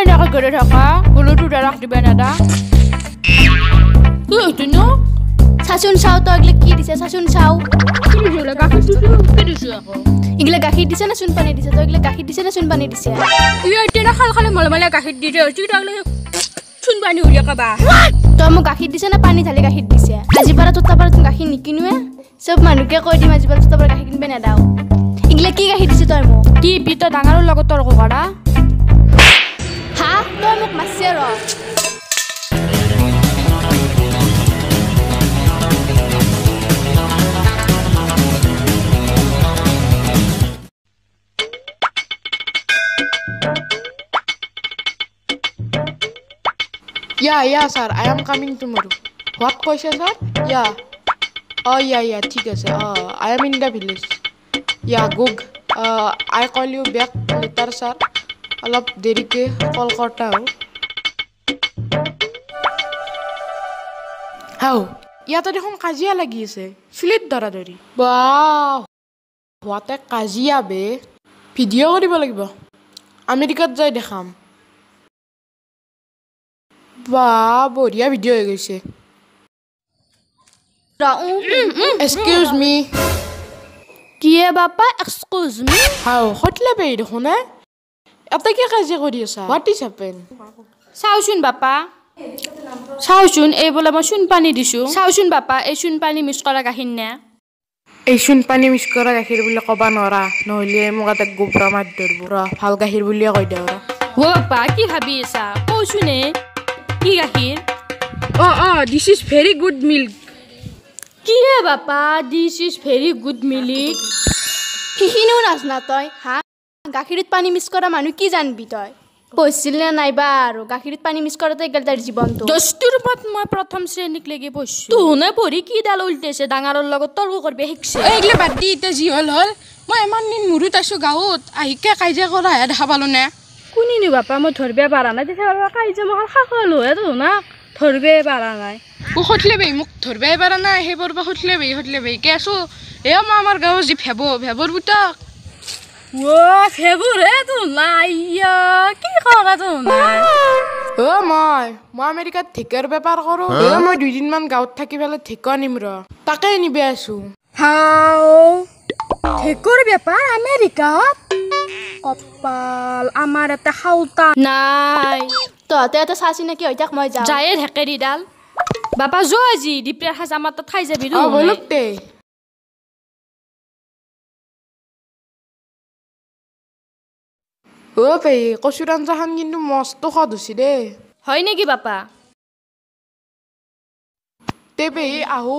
এনেকৈ গড়ে থকা গলুটো ৰাখ দিবা নাদা কি ন চাচোন চাও তো এগলে কি দিছে চাচোন চাও কি দিলে গাখীৰটো কি দিছে আকৌ এগলে গাখীৰ দিছে না চুন পানী দিছে তো এগলে গাখীৰ দিছে না চুন পানী দিছে ই এতিয়া খাল খালে মলমলে গাখীৰ দি দে তুই তাগলে চুন পানী উলিয়া কবা তো মোক গাখীৰ দিছে না পানী ঢালি গাখীৰ দিছে আজি পাৰা তোতা পাৰা তুমি গাখীৰ নিকিনুৱে সব মানুহকে কৈ দিম আজি পাৰা তোতা পাৰা গাখীৰ কিনবে নাদাও এগলে কি গাখীৰ দিছে তই মোক কি পিত ডাঙৰৰ লগত তৰ্ক কৰা হা তই মোক মাছে ৰ Yeah, sir. I am coming tomorrow. What question, sir? Yeah. Oh, yeah. ठीक है, sir. I am in the village. Yeah, good. I call you back later, sir. अलग देरी के कॉल करता हूँ. How? ইয়াতে দেখোন কাজিয়া লাগি আছে. ফিলিত দৰাদৰি. বাহ. হোৱাতে কাজিয়া বে. ভিডিঅ' কৰিব লাগিব. আমেৰিকাত যাই দেখাম. বাহ বঢ়িয়া ভিডিঅ' হৈ গৈছে এক্সকিউজ মি কি এ বাপা এক্সকিউজ মি হাও হটলে বে দেখোন এটা কি কাজিয়া কৰি আছা হোৱাট ইজ হ্যাপেন চাওচোন বাপা চাওচোন এই বোলে মই চুন পানী দিছো চাওচোন বাপা এই চুন পানী মিক্স কৰা গাখীৰ নে এই চুন পানী মিক্স কৰা গাখীৰ বুলি ক'বা নোৱাৰা নহ'লে মোক এটা গোবৰা মাত ধৰিব ৰ ভাল গাখীৰ বুলিয়ে কৈ দিওঁ ৰ ও বাপা কি ভাবি আছা কওচোনে কি গাখীৰ this is very good milk কি হে বাপা this is very good milk সিখিনিও নাজনা তই হা গাখীৰত পানী মিক্স কৰা মানুহ কি জানবি তই পঢ়িছিল নে নাইবা আৰু গাখীৰত পানী মিক্স কৰাতে গেল তাৰ জীৱনটো দস্তুৰ মত মই প্ৰথম শ্ৰেণীক লাগি পঢ়িছো তুনে পঢ়ি কি ডাল উল্টেছে ডাঙৰৰ লগত তৰ্ক কৰিব শিকছে এইগলে বাদ দি এতিয়া যি হল মই ইমান দিন মুৰুত আছো গাঁৱত আহিকে কাজিয়া কৰা হে দেখা পালো নে কোনিনি বাপা মই ধৰবে পাৰা নাই তেতিয়া কাজিয়া মই খাকলো হে তো না ধৰবে পাৰা নাই ও হটলে বে মোক ধৰবে পাৰা নাই হেবৰ বা হটলে বে কে আছো এ আমাৰ গাঁৱৰ যি ভেবৰ বুটাক ও ফেবুৰ হে তো নাইয়া কি কৰা তো নাই মই আমেৰিকাত ঢেকাৰ বেপাৰ কৰোঁ মই 2 দিন মান গাঁৱত থাকি পেলাই ঢেকা নিম ৰ তাকে নিবে আছো হাও ঢেকৰ বেপাৰ আমেৰিকাত কপাল আমাৰ এটা খাউতা নাই তহঁতে এটা চাচি নেকি হৈ থাক মই যাওঁ যায়ে ঢেকেৰি ডাল বাপা যো আজি ডিপ্ৰেৰ সাজ আমাৰ তাত খাই যাবি বলতে পেই কচুৰ আঞ্জাখন কিন্তু মস্ত সোৱাদ হৈছে দে হয় নেকি বাপা তে পেই আহো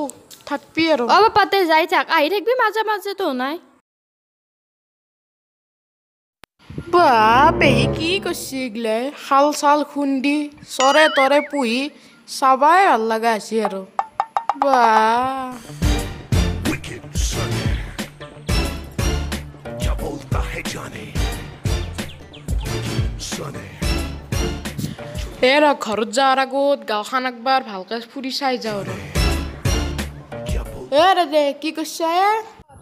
থাকবি আৰু বাপা তে যাই থাক আহি থাকবি মাজে মাজে তো নাই পেই কি কৰিছে এইগিলা শাল চাল খুন্দি চৰে তৰে পুহি চাবাই ভাল লগা আছে আৰু ঘৰত যোৱাৰ আগত গাঁওখন একবাৰ ভালকে ফুৰি চাই যাওঁ আৰু দে কি কৈছা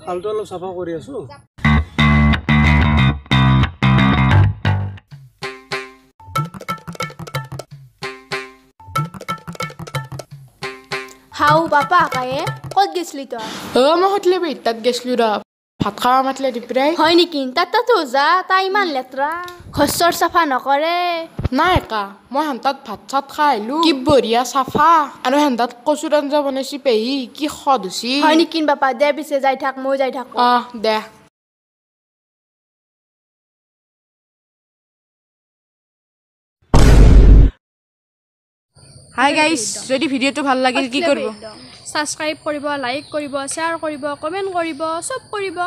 শালটো অলপ চাফা কৰি আছো হাও বাপা কায়ে ক'ত গেছলি তই মই হটলে বে তাত গেছলো ৰ ভাত খাৱা মাতলে দিপ্ৰাই হয় নেকি তাতো যা তাই ইমান লেতেৰা ঘৰ চাফা নকৰে নাই একা মই হেন্তাত ভাত চাত খাই আহিলো কি বঢ়িয়া চাফা আৰু হেন্তাত কচুৰ আঞ্জা বনাইছি পেহী কি সোৱাদ হৈছে হয় নেকি বাপা দে পিছে যাই থাক মই যাই থাকো দে হাই গাইস যদি ভিডিওটো ভাল লাগিল কি কৰিব সাবস্ক্ৰাইব কৰিব লাইক কৰিব শেয়াৰ কৰিব কমেন্ট কৰিব সব কৰিব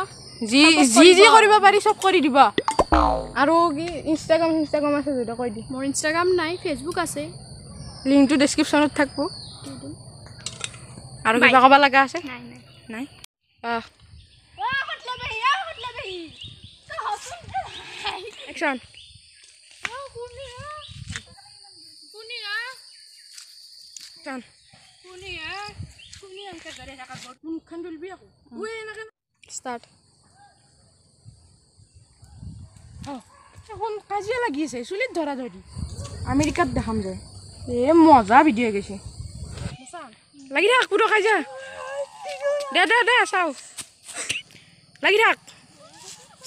জি কৰিব পাৰি সব কৰি দিব আৰু কি ইনষ্টাগ্ৰাম আছে যেটা কৈ দি মোৰ ইনষ্টাগ্ৰাম নাই ফেসবুক আছে লিংকটো ডেসক্ৰিপচনত থাকব আৰু কিবা কবা লাগা আছে নাই হটলে বেহি তো হসুন অ্যাকশন Start. এখন কাজিয়া লাগি আছে চুলিত ধৰা ধৰি আমেৰিকাত দেখাম যে মজা ভিডিঅ' হৈ গৈছে লাগি থাক পুরো কাজিয়া দে দে দে চাও লাগি থাক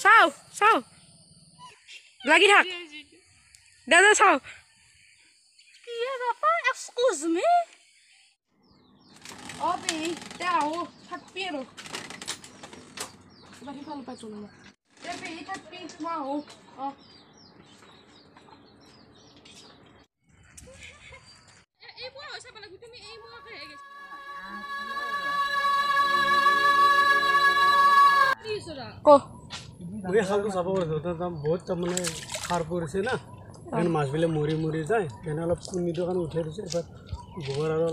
চাও চাও লাগি থাক দে দে চাও এক্সকিউজ মি অবে তে আও থাকবি আৰু বাকি ভাল পাই চলো না তে থাকবি মা ও এই বুয়া হৈছে মানে তুমি এই মুৱাকে হে গেছ ক মই খালটো চাব পাৰিছোঁ তাত বহুত তাৰমানে সাৰ পৰিছে না সেইকাৰণে মাছবিলাক মৰি মৰি যায় সেইকাৰণে অলপ কুমিটোৰ কাৰণে উঠাই দিছে এবাৰ গোবৰ আৰু